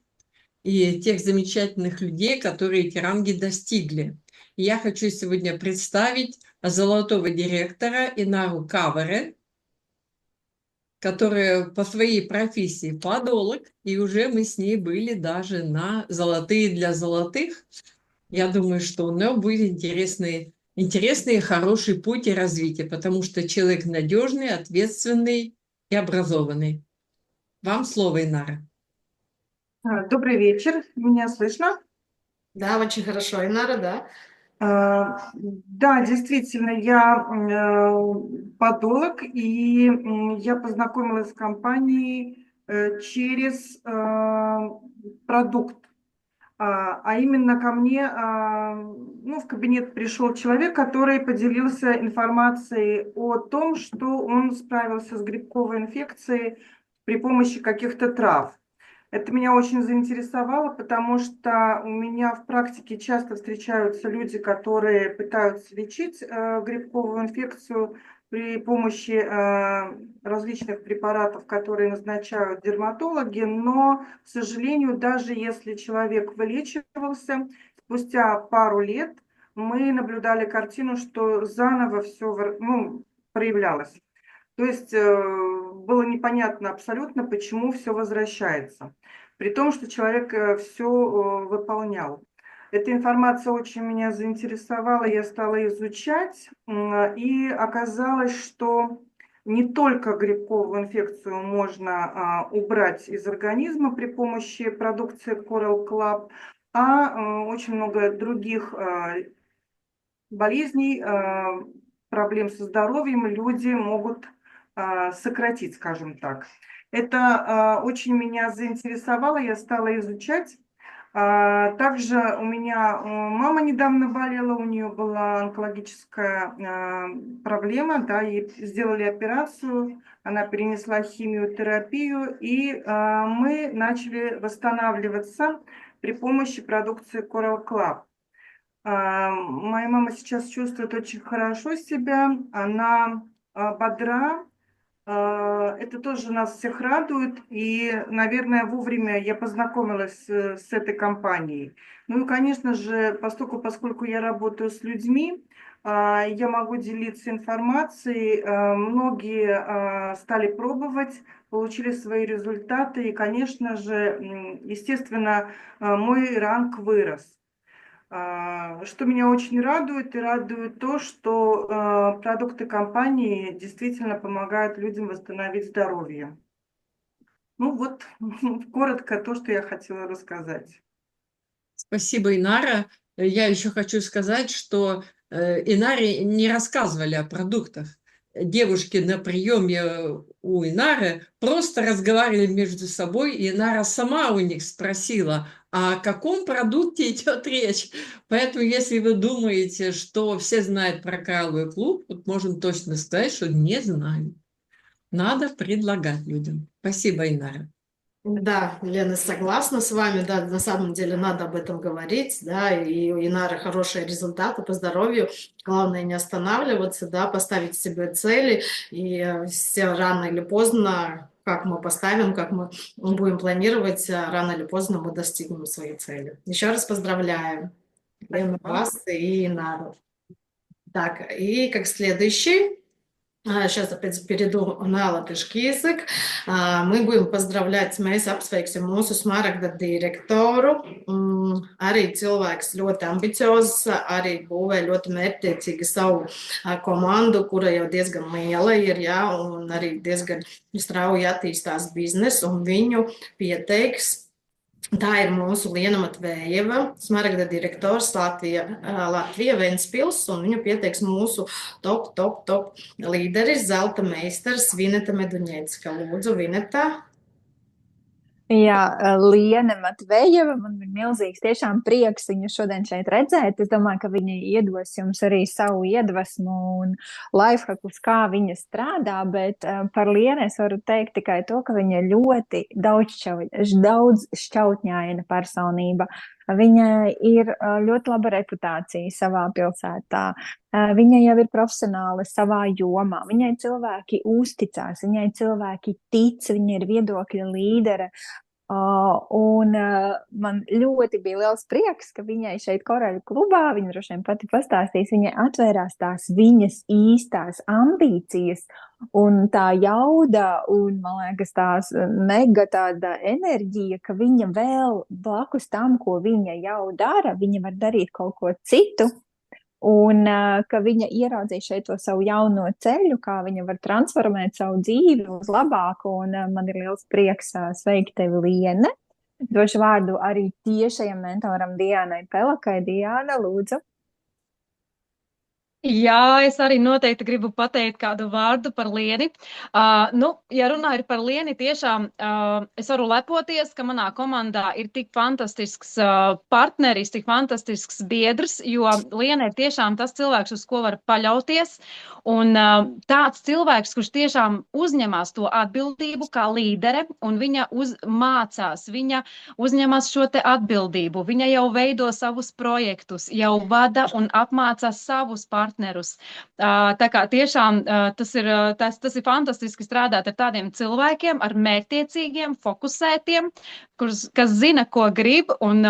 T: и тех замечательных людей, которые эти ранги достигли. И я хочу сегодня представить золотого директора Инару Кавере, которая по своей профессии подолог, и уже мы с ней были даже на «Золотые для золотых». Я думаю, что у нее будет интересный, хороший путь и развитие, потому что человек надежный, ответственный и образованный. Вам слово, Инара.
U: Добрый вечер. Меня слышно?
I: Да, очень хорошо, Инара, да.
U: Да, действительно, я подолог, и я познакомилась с компанией через продукт. А именно ко мне, в кабинет пришел человек, который поделился информацией о том, что он справился с грибковой инфекцией при помощи каких-то трав. Это меня очень заинтересовало, потому что у меня в практике часто встречаются люди, которые пытаются лечить грибковую инфекцию при помощи различных препаратов, которые назначают дерматологи, но, к сожалению, даже если человек вылечивался, спустя пару лет мы наблюдали картину, что заново все проявлялось. То есть было непонятно абсолютно, почему все возвращается, при том, что человек все выполнял. Эта информация очень меня заинтересовала, я стала изучать, и оказалось, что не только грибковую инфекцию можно убрать из организма при помощи продукции Coral Club, а очень много других болезней, проблем со здоровьем люди могут сократить, скажем так. Это очень меня заинтересовало, я стала изучать. Также у меня мама недавно болела, у нее была онкологическая проблема, да, ей сделали операцию, она перенесла химиотерапию, и мы начали восстанавливаться при помощи продукции Coral Club. Моя мама сейчас чувствует очень хорошо себя, она бодра. Это тоже нас всех радует, и, наверное, вовремя я познакомилась с этой компанией. Ну и, конечно же, поскольку я работаю с людьми, я могу делиться информацией. Многие стали пробовать, получили свои результаты, и, конечно же, естественно, мой ранг вырос. Что меня очень радует, и радует то, что продукты компании действительно помогают людям восстановить здоровье. Ну вот, коротко то, что я хотела рассказать.
T: Спасибо, Инара. Я еще хочу сказать, что Инаре не рассказывали о продуктах. Девушки на приеме у Инары просто разговаривали между собой, и Инара сама у них спросила, о каком продукте идет речь. Поэтому, если вы думаете, что все знают про коралловый клуб, вот можем точно сказать, что не знают. Надо предлагать людям. Спасибо, Инара.
I: Да, Лена, согласна с вами, да, на самом деле надо об этом говорить, да, и у Инары хорошие результаты по здоровью, главное не останавливаться, да, поставить себе цели, и все рано или поздно, как мы поставим, как мы будем планировать, рано или поздно мы достигнем своей цели. Еще раз поздравляю Лену, вас и Инару. Так, и как следующий. Сейчас опять перейду на латышский язык. Мы будем поздравлять, mēs apsveiksim mūsu smaragda direktoru. Arī cilvēks ļoti ambiciozs, arī būvē ļoti mērķtiecīgi savu komandu, kura jau diezgan liela ir, jā, un arī diezgan strauji attīstās biznes, un viņu pieteiks. Tā ir mūsu Liena Matvējeva, smaragda direktors Latvija Ventspils, un viņu pieteiks mūsu top līderis, zelta meistars Vineta Meduņēcka. Lūdzu, Vineta.
C: Jā, Liena Matvejeva, man ir milzīgs tiešām prieks viņu šodien šeit redzēt. Es domāju, ka viņa iedos jums arī savu iedvesmu un lifehackus, kā viņa strādā, bet par Lienu es varu teikt tikai to, ka viņa ļoti daudz šķautņaina personība. Viņa ir ļoti laba reputācija savā pilsētā. Viņa jau ir profesionāli savā jomā. Viņai cilvēki uzticās, viņai cilvēki tic, viņa ir viedokļa līdere. Un man ļoti bija liels prieks, ka viņai šeit Koraļu klubā, viņa droši vien pati pastāstīs, viņai atvērās tās viņas īstās ambīcijas un tā jauda un, man liekas, tās mega tāda enerģija, ka viņa vēl blakus tam, ko viņa jau dara, viņa var darīt kaut ko citu. Un ka viņa ieraudzīja šeit to savu jauno ceļu, kā viņa var transformēt savu dzīvi uz labāku, un man ir liels prieks sveikt tevi, Liene. Došu vārdu arī tiešajam mentoram Diānai Pelakai. Diāna, lūdzu.
G: Jā, es arī noteikti gribu pateikt kādu vārdu par Lieni. Ja runāju par Lieni, tiešām es varu lepoties, ka manā komandā ir tik fantastisks partneris, tik fantastisks biedrs, jo Liena ir tiešām tas cilvēks, uz ko var paļauties. Un tāds cilvēks, kurš tiešām uzņemās to atbildību kā līdere, un viņa mācās, viņa uzņemas šo te atbildību, viņa jau veido savus projektus, jau vada un apmācās savus partnerus. Tā kā tiešām tas ir fantastiski strādāt ar tādiem cilvēkiem, ar mērķtiecīgiem, fokusētiem, kas zina, ko grib, un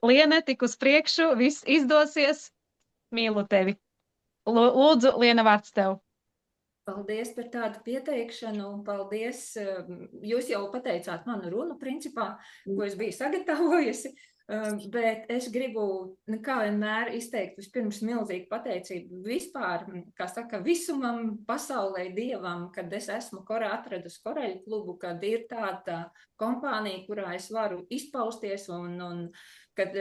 G: Liene, tik uz priekšu, viss izdosies. Mīlu tevi. Lūdzu, Liena, vārds tev.
A: Paldies par tādu pieteikšanu. Paldies. Jūs jau pateicāt manu runu, principā, ko es biju sagatavojusi. Bet es gribu, kā vienmēr, izteikt vispirms milzīgu pateicību vispār, kā saka, visumam, pasaulē, Dievam, kad es esmu atradusi Koraļu klubu, kad ir tāda kompānija, kurā es varu izpausties un kad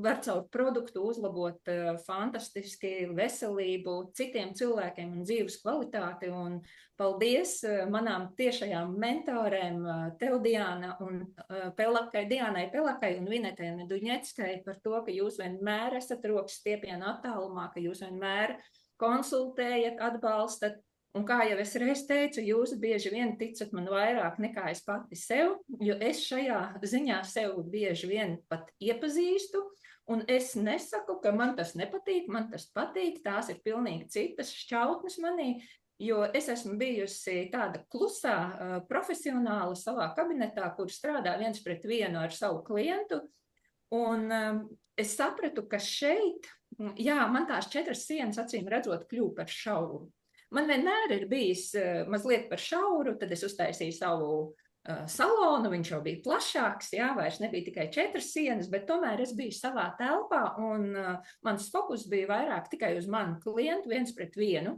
A: var caur produktu uzlabot fantastiski veselību citiem cilvēkiem un dzīves kvalitāti. Un paldies manām tiešajām mentorēm, tev, Diana, un Dianai Pelakai un Vinetei Neduņeckai par to, ka jūs vienmēr esat rokas stiepiena attālumā, ka jūs vienmēr konsultējat, atbalstat. Un kā jau es reiz teicu, jūs bieži vien ticat man vairāk nekā es pati sev, jo es šajā ziņā sev bieži vien pat iepazīstu, un es nesaku, ka man tas nepatīk, man tas patīk, tās ir pilnīgi citas šķautnes manī, jo es esmu bijusi tāda klusā profesionāla savā kabinetā, kur strādā viens pret vienu ar savu klientu, un es sapratu, ka šeit, jā, man tās 4 sienas acīm redzot kļūp par šauru. Man vienmēr ir bijis mazliet par šauru, tad es uztaisīju savu salonu, viņš jau bija plašāks, jā, vairs nebija tikai 4 sienas, bet tomēr es biju savā telpā, un mans fokus bija vairāk tikai uz manu klientu, viens pret vienu.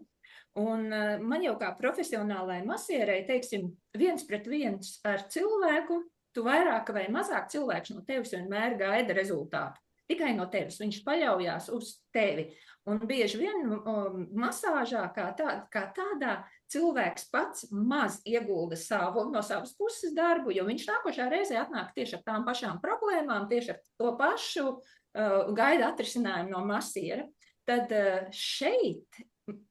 A: Un man jau kā profesionālai masierei, teiksim, viens pret viens ar cilvēku, tu vairāk vai mazāk cilvēks no tevis vienmēr gaida rezultātu. Tikai no tevis, viņš paļaujās uz tevi. Un bieži vien masāžā kā tādā cilvēks pats maz iegulda no savas puses darbu, jo viņš nākošā reizē atnāk tieši ar tām pašām problēmām, tieši ar to pašu gaida atrisinājumu no masiera. Tad šeit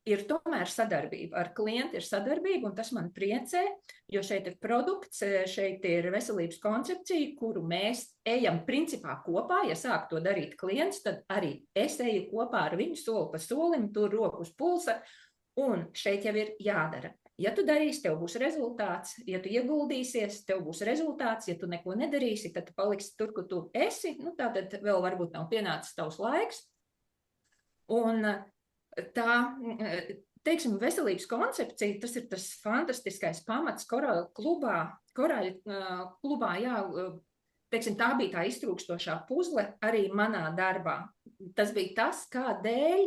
A: ir tomēr sadarbība. Ar klientu ir sadarbība, un tas man priecē, jo šeit ir produkts, šeit ir veselības koncepcija, kuru mēs ejam principā kopā. Ja sāk to darīt klients, tad arī es eju kopā ar viņu soli pa solim, tur roku uz pulsa, un šeit jau ir jādara. Ja tu darīsi, tev būs rezultāts, ja tu ieguldīsies, tev būs rezultāts, ja tu neko nedarīsi, tad tu paliksi tur, kur tu esi, tātad vēl varbūt nav pienācis tavs laiks. Un tā, teiksim, veselības koncepcija, tas ir tas fantastiskais pamats Koraļu klubā, jā, teiksim, tā bija tā iztrūkstošā puzle arī manā darbā. Tas bija tas, kādēļ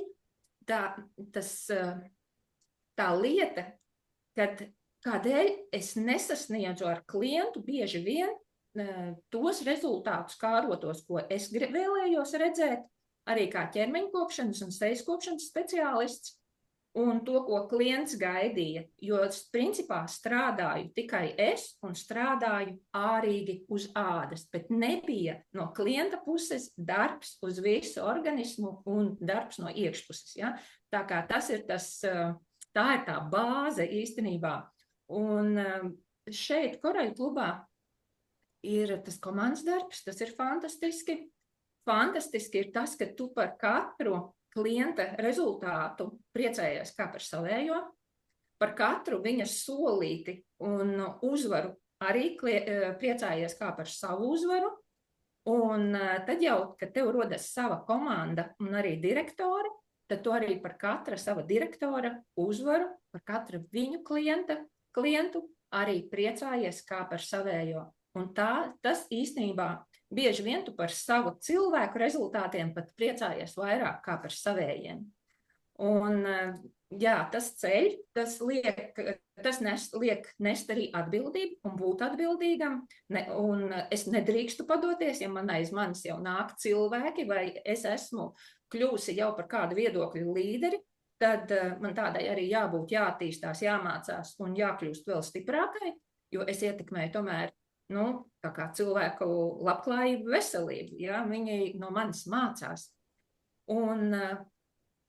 A: tā lieta, kādēļ es nesasniedzu ar klientu bieži vien tos rezultātus kārotos, ko es vēlējos redzēt, arī kā ķermeņkopšanas un sejskopšanas speciālists, un to, ko klients gaidīja, jo principā strādāju tikai es un strādāju ārīgi uz ādas, bet nebija no klienta puses darbs uz visu organismu un darbs no iekšpuses. Ja? Tā kā tā ir tā bāze īstenībā. Un šeit Koraļu klubā ir tas komandas darbs, tas ir fantastiski. Fantastiski ir tas, ka tu par katru klienta rezultātu priecājies kā par savējo, par katru viņa solīti un uzvaru arī priecājies kā par savu uzvaru, un tad jau, kad tev rodas sava komanda un arī direktori, tad tu arī par katra sava direktora uzvaru, par katru viņu klientu arī priecājies kā par savējo. Un tas īstenībā bieži vien tu par savu cilvēku rezultātiem pat priecājies vairāk kā par savējiem. Un jā, tas ceļ, tas liek nest arī atbildību un būt atbildīgam. Un es nedrīkstu padoties, ja man aiz manis jau nāk cilvēki, vai es esmu kļūsi jau par kādu viedokļu līderi, tad man tādai arī jābūt, jāattīstās, jāmācās un jākļūst vēl stiprākai, jo es ietekmēju tomēr, tā kā cilvēku labklājību, veselību, ja, viņi no manis mācās. Un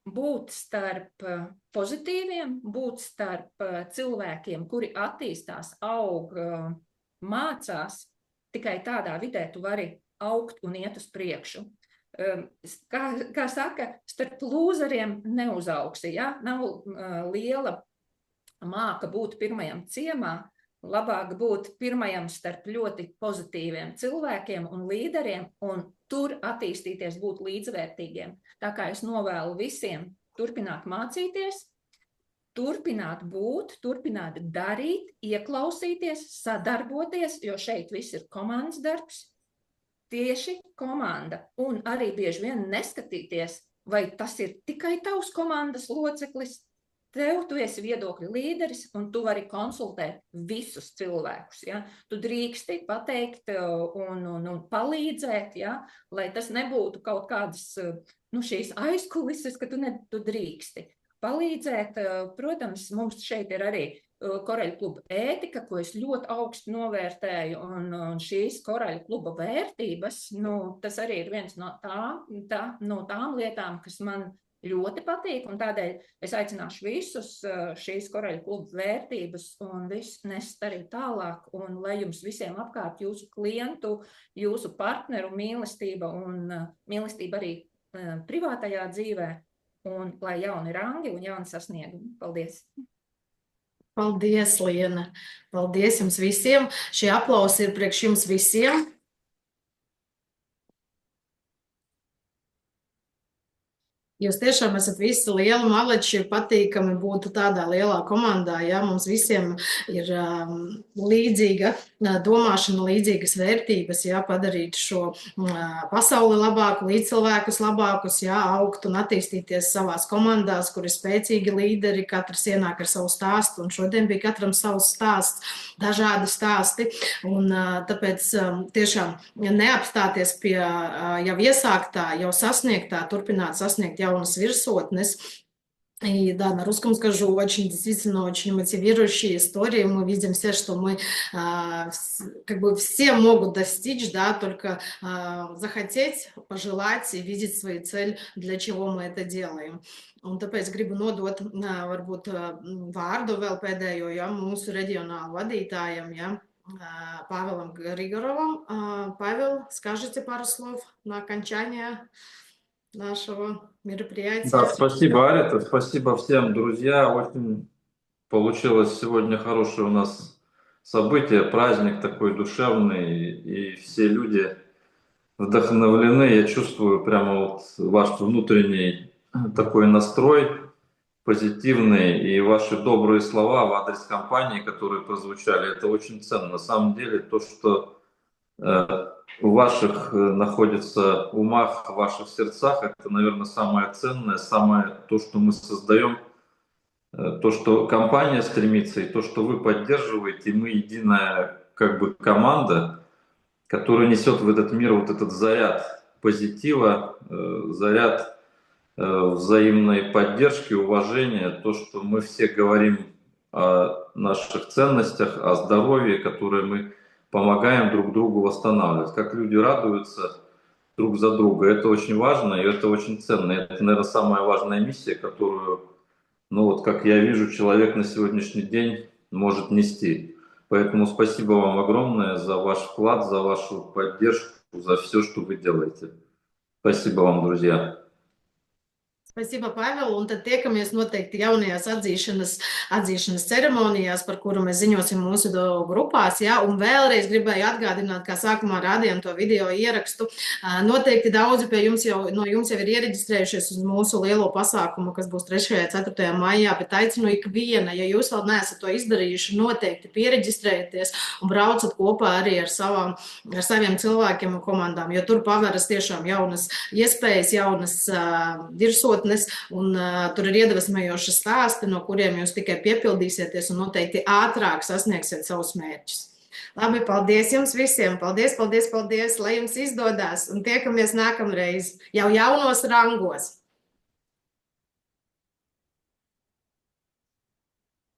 A: būt starp pozitīviem, būt starp cilvēkiem, kuri attīstās, aug, mācās, tikai tādā vidē tu vari augt un iet uz priekšu. Kā saka, starp lūzeriem neuzaugsi, ja? Nav liela māka būt pirmajam ciemā, labāk būt pirmajam starp ļoti pozitīviem cilvēkiem un līderiem un tur attīstīties, būt līdzvērtīgiem. Tā kā es novēlu visiem turpināt mācīties, turpināt būt, turpināt darīt, ieklausīties, sadarboties, jo šeit viss ir komandas darbs. Tieši komanda, un arī bieži vien neskatīties, vai tas ir tikai tavs komandas loceklis, tu esi viedokļu līderis, un tu vari konsultēt visus cilvēkus, ja? Tu drīksti pateikt un palīdzēt, ja? Lai tas nebūtu kaut kādas, šīs aizkulises, ka tu drīksti. Palīdzēt, protams, mums šeit ir arī Koraļu kluba ētika, ko es ļoti augstu novērtēju, un šīs Koraļu kluba vērtības, tas arī ir viens no tām lietām, kas man ļoti patīk, un tādēļ es aicināšu visus šīs Koraļu kluba vērtības un visu nest arī tālāk, un lai jums visiem apkārt jūsu klientu, jūsu partneru mīlestība un mīlestība arī privātajā dzīvē, un lai jauni rangi un jauni sasniegumi. Paldies!
I: Paldies, Liena! Paldies jums visiem! Šie aplausi ir priekš jums visiem! Jūs tiešām esat visi lieli maleči, ir patīkami būt tādā lielā komandā, ja mums visiem ir līdzīga domāšana, līdzīgas vērtības, ja padarīt šo pasauli labāku, līdzcilvēkus labākus, ja augt un attīstīties savās komandās, kur ir spēcīgi līderi, katrs ienāk ar savu stāstu, un šodien bija katram savs stāsts, dažādi stāsti, un tāpēc tiešām neapstāties pie jau iesāktā, jau sasniegtā, turpināt sasniegt jaunas вирсотность. И да, на русском скажу, очень действительно очень мотивирующие истории. Мы видим все, что мы как бы все могут достичь, да, только захотеть, пожелать и видеть свою цель, для чего мы это делаем. Un tāpēc gribu nodot varbūt vārdu vēl pēdējo, ja, mūsu reģionālu vadītājam, ja, Павелом Григоровым. Павел, скажите пару слов на окончание нашего мероприятия.
B: Да, спасибо, Арита, спасибо всем, друзья. Очень получилось сегодня хорошее у нас событие, праздник такой душевный, и все люди вдохновлены. Я чувствую прямо вот ваш внутренний такой настрой позитивный, и ваши добрые слова в адрес компании, которые прозвучали, это очень ценно. На самом деле то, что в ваших находится умах, в ваших сердцах, это, наверное, самое ценное, самое то, что мы создаем, то, что компания стремится, и то, что вы поддерживаете, и мы единая как бы команда, которая несет в этот мир вот этот заряд позитива, заряд взаимной поддержки, уважения, то, что мы все говорим о наших ценностях, о здоровье, которое мы помогаем друг другу восстанавливать, как люди радуются друг за друга. Это очень важно и это очень ценно. Это, наверное, самая важная миссия, которую, вот как я вижу, человек на сегодняшний день может нести. Поэтому спасибо вам огромное за ваш вклад, за вашу поддержку, за все, что вы делаете. Спасибо вам, друзья.
I: Spasiba, Pavel, un tad tiekamies noteikti jaunajās atzīšanas ceremonijās, par kuru mēs ziņosim mūsu grupās, jā, un vēlreiz gribēju atgādināt, kā sākumā rādījām to video ierakstu, noteikti daudzi no jums jau ir iereģistrējušies uz mūsu lielo pasākumu, kas būs 3. un 4. maijā, bet aicinu ikviena, ja jūs vēl neesat to izdarījuši, noteikti piereģistrējieties un braucat kopā arī ar saviem cilvēkiem un komandām, jo tur paveras tiešām jaunas iespējas, jaunas virsotnes, un tur ir iedvesmojoši stāsti, no kuriem jūs tikai piepildīsieties un noteikti ātrāk sasniegsiet savus mērķus. Labi, paldies jums visiem. Paldies, paldies, paldies, lai jums izdodas un tiekamies nākamreiz jau jaunos rangos.